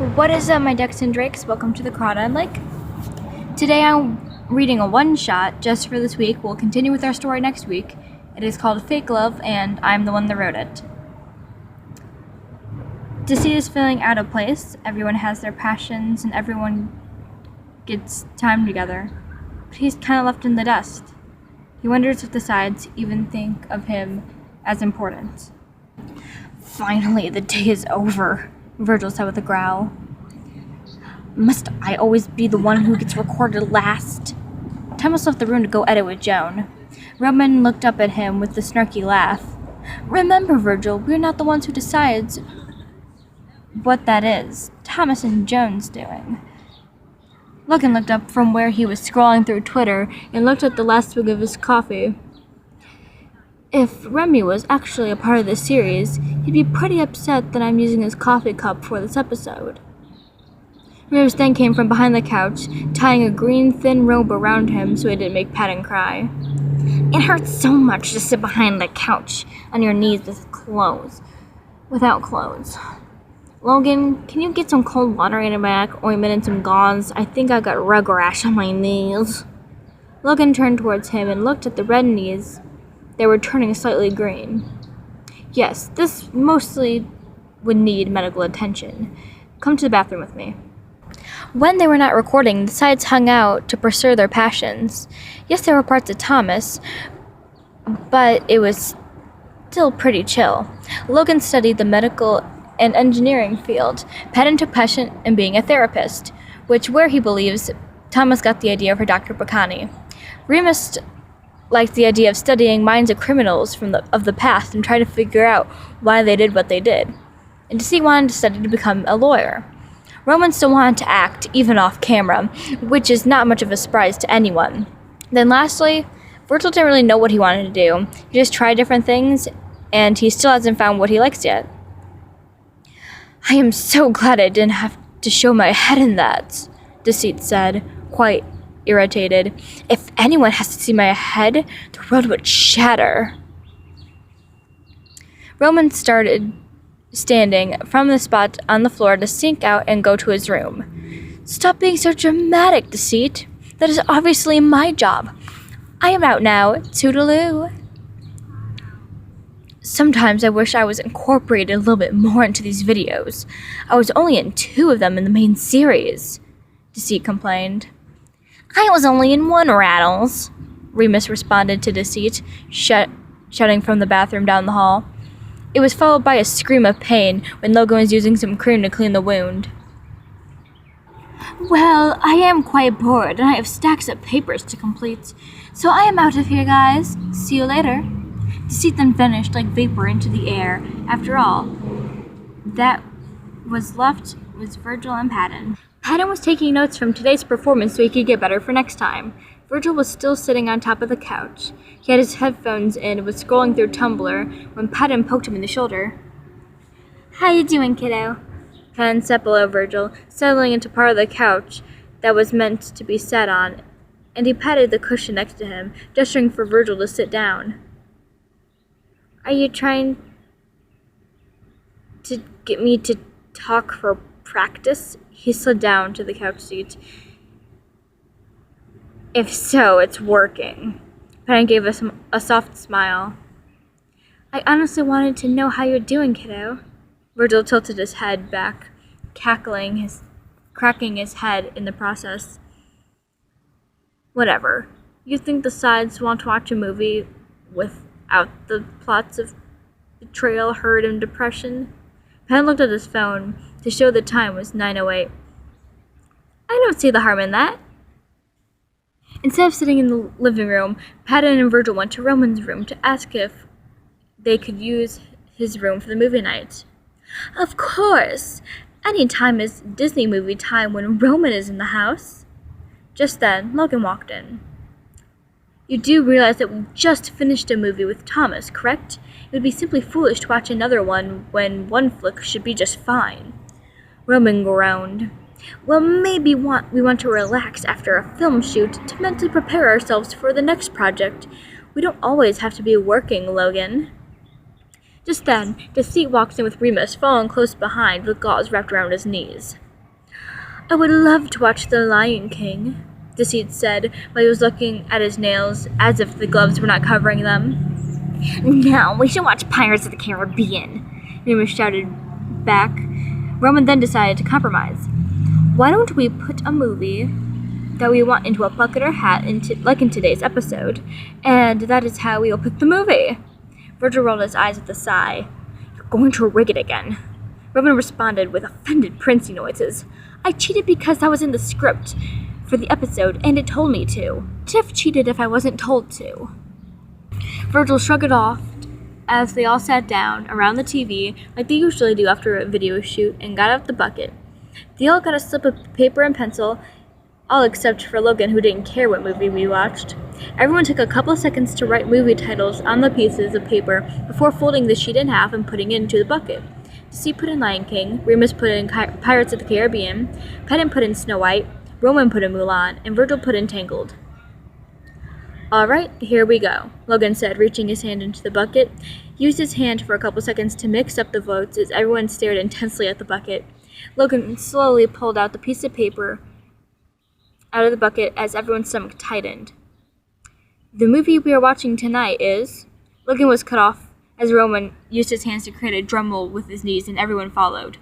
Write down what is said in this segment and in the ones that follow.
What is up, my ducks and drakes? Welcome to the Crawdad Lake. Today I'm reading a one-shot just for this week. We'll continue with our story next week. It is called Fake Love, and I'm the one that wrote it. Deceit is feeling out of place. Everyone has their passions, and everyone gets time together. But he's kind of left in the dust. He wonders if the sides even think of him as important. Finally, the day is over, Virgil said with a growl. Must I always be the one who gets recorded last? Thomas left the room to go edit with Joan. Roman looked up at him with a snarky laugh. Remember, Virgil, we're not the ones who decides what that is. Thomas and Joan's doing. Logan looked up from where he was scrolling through Twitter and looked at the last swig of his coffee. If Remy was actually a part of this series, he'd be pretty upset that I'm using his coffee cup for this episode. Rose then came from behind the couch, tying a green thin robe around him so he didn't make Patton cry. It hurts so much to sit behind the couch on your knees without clothes. Logan, can you get some cold water in a bag, ointment, and some gauze? I think I got rug rash on my knees. Logan turned towards him and looked at the red knees. They were turning slightly green. Yes, this mostly would need medical attention. Come to the bathroom with me. When they were not recording, the sides hung out to pursue their passions. Yes, there were parts of Thomas, but it was still pretty chill. Logan studied the medical and engineering field. Patton took passion in being a therapist, where he believes Thomas got the idea for Dr. Bacani. Remus liked the idea of studying minds of criminals of the past and trying to figure out why they did what they did. And Deceit wanted to study to become a lawyer. Roman still wanted to act, even off camera, which is not much of a surprise to anyone. Then lastly, Virgil didn't really know what he wanted to do. He just tried different things, and he still hasn't found what he likes yet. I am so glad I didn't have to show my head in that, Deceit said, quite irritated. If anyone has to see my head, the world would shatter. Roman started standing from the spot on the floor to sink out and go to his room. Stop being so dramatic, Deceit. That is obviously my job. I am out now. Toodaloo. Sometimes I wish I was incorporated a little bit more into these videos. I was only in 2 of them in the main series, Deceit complained. I was only in 1, Rattles, Remus responded to Deceit, shouting from the bathroom down the hall. It was followed by a scream of pain when Logan was using some cream to clean the wound. Well, I am quite bored, and I have stacks of papers to complete, so I am out of here, guys. See you later. Deceit then vanished like vapor into the air. After all, that was left was Virgil and Patton. Patton was taking notes from today's performance so he could get better for next time. Virgil was still sitting on top of the couch. He had his headphones in and was scrolling through Tumblr when Patton poked him in the shoulder. How you doing, kiddo? Patton said below Virgil, settling into part of the couch that was meant to be sat on, and he patted the cushion next to him, gesturing for Virgil to sit down. Are you trying to get me to talk for practice? He slid down to the couch seat. If so, it's working. Patton gave us a soft smile. I honestly wanted to know how you're doing, kiddo. Virgil tilted his head back, cracking his head in the process. Whatever. You think the sides want to watch a movie without the plots of betrayal, hurt, and depression? Patton looked at his phone to show the time was 9:08. I don't see the harm in that. Instead of sitting in the living room, Patton and Virgil went to Roman's room to ask if they could use his room for the movie night. Of course! Any time is Disney movie time when Roman is in the house. Just then, Logan walked in. You do realize that we just finished a movie with Thomas, correct? It would be simply foolish to watch another one when one flick should be just fine. Roman groaned. Well, maybe we want to relax after a film shoot to mentally prepare ourselves for the next project. We don't always have to be working, Logan. Just then, Deceit walks in with Remus following close behind with gauze wrapped around his knees. I would love to watch The Lion King, Deceit said while he was looking at his nails as if the gloves were not covering them. No, we should watch Pirates of the Caribbean, Remus shouted back. Roman then decided to compromise. Why don't we put a movie that we want into a bucket or hat, like in today's episode, and that is how we will pick the movie. Virgil rolled his eyes with a sigh. You're going to rig it again. Roman responded with offended princey noises. I cheated because that was in the script for the episode, and it told me to. I'd have cheated if I wasn't told to. Virgil shrugged it off as they all sat down around the TV like they usually do after a video shoot and got out the bucket. They all got a slip of paper and pencil, all except for Logan, who didn't care what movie we watched. Everyone took a couple of seconds to write movie titles on the pieces of paper before folding the sheet in half and putting it into the bucket. Deceit put in Lion King, Remus put in Pirates of the Caribbean, Pedden put in Snow White, Roman put in Mulan, and Virgil put in Tangled. All right, here we go, Logan said, reaching his hand into the bucket. He used his hand for a couple seconds to mix up the votes as everyone stared intensely at the bucket. Logan slowly pulled out the piece of paper out of the bucket as everyone's stomach tightened. The movie we are watching tonight is... Logan was cut off as Roman used his hands to create a drum roll with his knees, and everyone followed.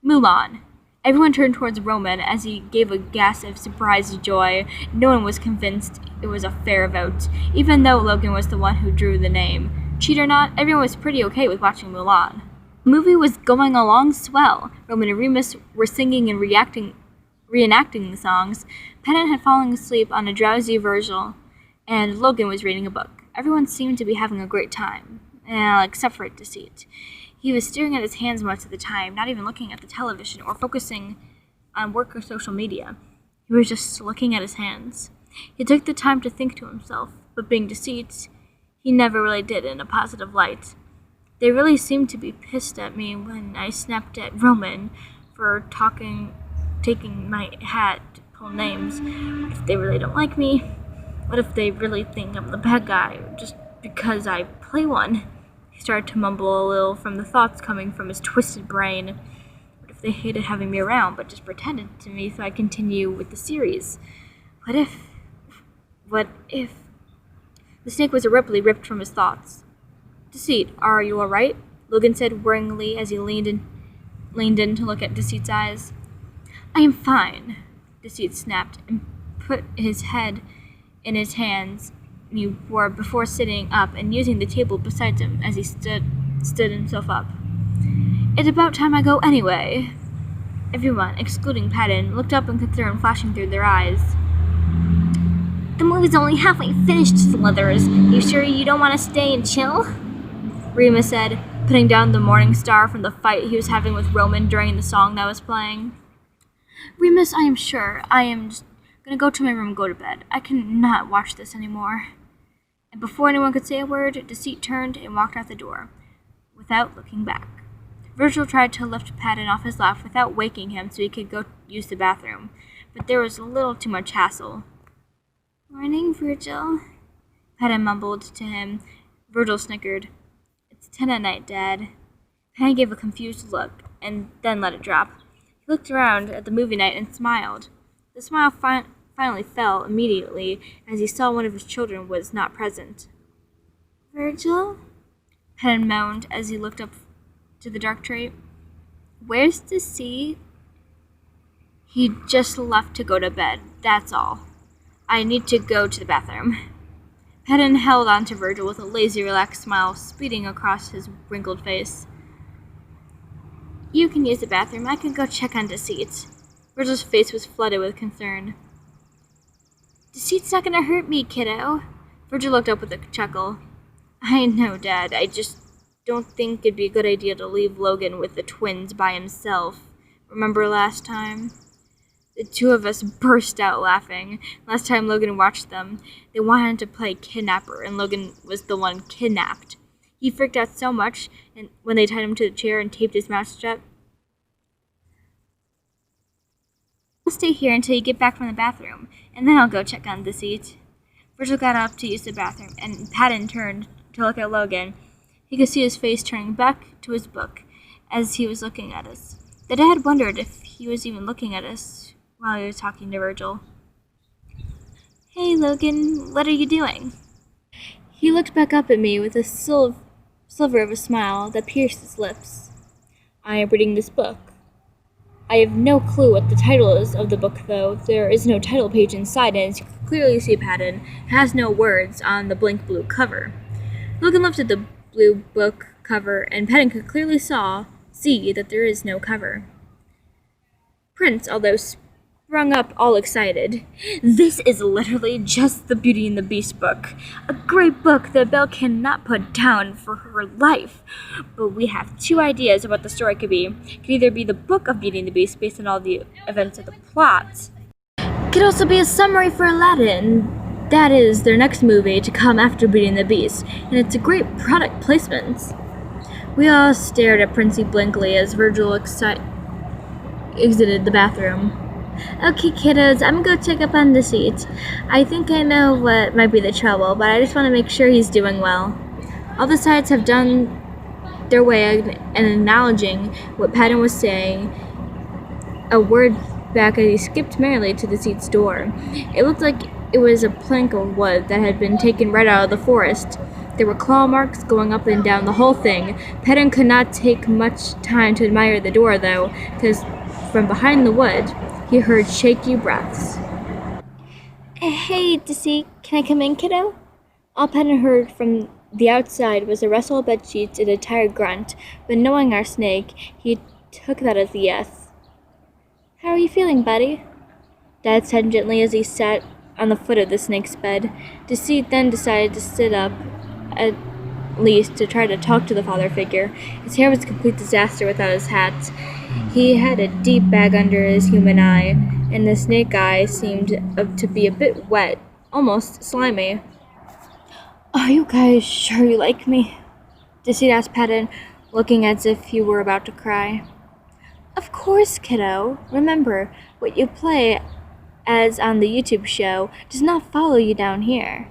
Mulan. Everyone turned towards Roman as he gave a gasp of surprised joy. No one was convinced it was a fair vote, even though Logan was the one who drew the name. Cheat or not, everyone was pretty okay with watching Mulan. The movie was going along swell. Roman and Remus were singing and reenacting the songs. Pedden had fallen asleep on a drowsy Virgil, and Logan was reading a book. Everyone seemed to be having a great time, except for Deceit. He was staring at his hands most of the time, not even looking at the television or focusing on work or social media. He was just looking at his hands. He took the time to think to himself, but being Deceit, he never really did in a positive light. They really seemed to be pissed at me when I snapped at Roman for taking my hat to pull names. What if they really don't like me? What if they really think I'm the bad guy just because I play one? He started to mumble a little from the thoughts coming from his twisted brain. What if they hated having me around but just pretended to me so I continue with the series? What if... The snake was abruptly ripped from his thoughts. Deceit, are you all right? Logan said worryingly as he leaned in to look at Deceit's eyes. I am fine, Deceit snapped and put his head in his hands he wore before sitting up and using the table beside him as he stood himself up. It's about time I go anyway. Everyone, excluding Pedden, looked up in concern flashing through their eyes. The movie's only halfway finished, Slithers. You sure you don't want to stay and chill? Remus said, putting down the Morning Star from the fight he was having with Roman during the song that was playing. Remus, I am sure. I am just gonna go to my room and go to bed. I cannot watch this anymore. And before anyone could say a word, Deceit turned and walked out the door, without looking back. Virgil tried to lift Pedden off his lap without waking him so he could go use the bathroom, but there was a little too much hassle. Morning, Virgil, Pedden mumbled to him. Virgil snickered. It's 10 at night, Dad. Pedden gave a confused look, and then let it drop. He looked around at the movie night and smiled. The smile finally fell immediately as he saw one of his children was not present. Virgil? Pedden moaned as he looked up to the dark tree. Where's Deceit? He just left to go to bed, that's all. I need to go to the bathroom. Pedden held on to Virgil with a lazy, relaxed smile speeding across his wrinkled face. You can use the bathroom. I can go check on Deceit. Virgil's face was flooded with concern. Deceit's not going to hurt me, kiddo. Virgil looked up with a chuckle. I know, Dad. I just don't think it'd be a good idea to leave Logan with the twins by himself. Remember last time? The two of us burst out laughing. Last time Logan watched them, they wanted to play kidnapper, and Logan was the one kidnapped. He freaked out so much when they tied him to the chair and taped his mouth shut. I'll stay here until you get back from the bathroom, and then I'll go check on Deceit. Virgil got up to use the bathroom, and Pedden turned to look at Logan. He could see his face turning back to his book as he was looking at us. The dad wondered if he was even looking at us while he was talking to Virgil. "Hey, Logan, what are you doing?" He looked back up at me with a sliver of a smile that pierced his lips. "I am reading this book. I have no clue what the title is of the book, though. There is no title page inside, and as you can clearly see, Patton, it has no words on the blank blue cover." Logan looked at the blue book cover, and Patton could clearly see that there is no cover. Prince, although sprung up all excited. "This is literally just the Beauty and the Beast book. A great book that Belle cannot put down for her life. But we have two ideas of what the story could be. It could either be the book of Beauty and the Beast based on all the events of the plot. It could also be a summary for Aladdin. That is their next movie to come after Beauty and the Beast, and it's a great product placement." We all stared at Princey blankly as Virgil exited the bathroom. "Okay, kiddos, I'm gonna go check up on Deceit. I think I know what might be the trouble, but I just want to make sure he's doing well." All the sides have done their way in acknowledging what Patton was saying, a word back as he skipped merrily to Deceit's door. It looked like it was a plank of wood that had been taken right out of the forest. There were claw marks going up and down the whole thing. Patton could not take much time to admire the door, though, because from behind the wood, he heard shaky breaths. "Hey, Deceit, can I come in, kiddo?" All Patton heard from the outside was a rustle of bed sheets and a tired grunt, but knowing our snake, he took that as a yes. "How are you feeling, buddy?" Dad said gently as he sat on the foot of the snake's bed. Deceit then decided to sit up, at least to try to talk to the father figure. His hair was a complete disaster without his hat. He had a deep bag under his human eye, and the snake eye seemed to be a bit wet, almost slimy. "Are you guys sure you like me?" Deceit asked Patton, looking as if he were about to cry. "Of course, kiddo. Remember, what you play as on the YouTube show does not follow you down here."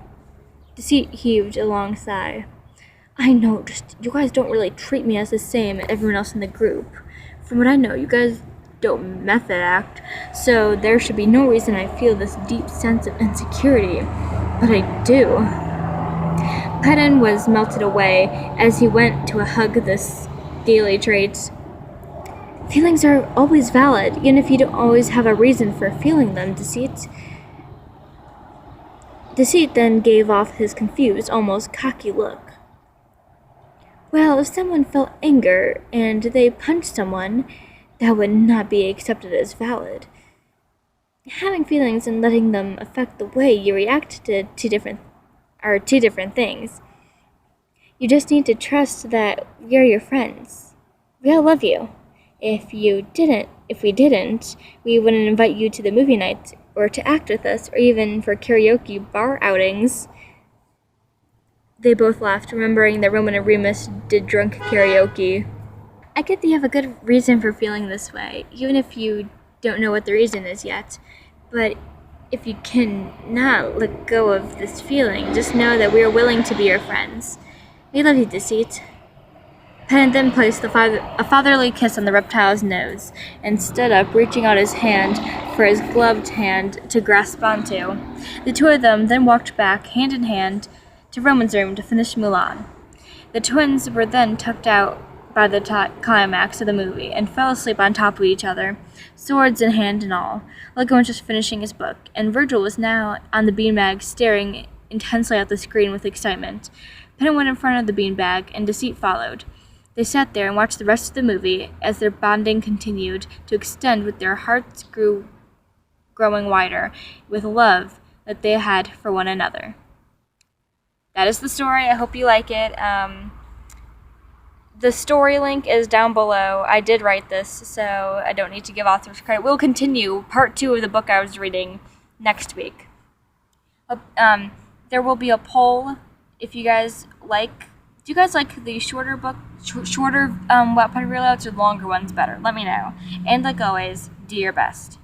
Deceit heaved a long sigh. "I know, just you guys don't really treat me as the same as everyone else in the group. From what I know, you guys don't method act, so there should be no reason I feel this deep sense of insecurity. But I do." Patton was melted away as he went to hug the scaly trait. "Feelings are always valid, even if you don't always have a reason for feeling them, Deceit." Deceit then gave off his confused, almost cocky look. "Well, if someone felt anger and they punched someone, that would not be accepted as valid. Having feelings and letting them affect the way you react to two different things. You just need to trust that we're your friends. We all love you. If we didn't, we wouldn't invite you to the movie night, or to act with us, or even for karaoke bar outings." They both laughed, remembering that Roman and Remus did drunk karaoke. "I get that you have a good reason for feeling this way, even if you don't know what the reason is yet. But if you cannot let go of this feeling, just know that we are willing to be your friends. We love you, Deceit." Patton then placed a fatherly kiss on the reptile's nose, and stood up, reaching out his hand for his gloved hand to grasp onto. The two of them then walked back, hand in hand, to Roman's room to finish Mulan. The twins were then tucked out by the climax of the movie, and fell asleep on top of each other, swords in hand and all. Logan was just finishing his book, and Virgil was now on the beanbag, staring intensely at the screen with excitement. Patton went in front of the beanbag, and Deceit followed. They sat there and watched the rest of the movie as their bonding continued to extend, with their hearts growing wider with love that they had for one another. That is the story. I hope you like it. The story link is down below. I did write this, so I don't need to give authors credit. We'll continue part 2 of the book I was reading next week. There will be a poll if you guys like. Do you guys like the shorter Wattpad relayouts, or the longer ones better? Let me know. And like always, do your best.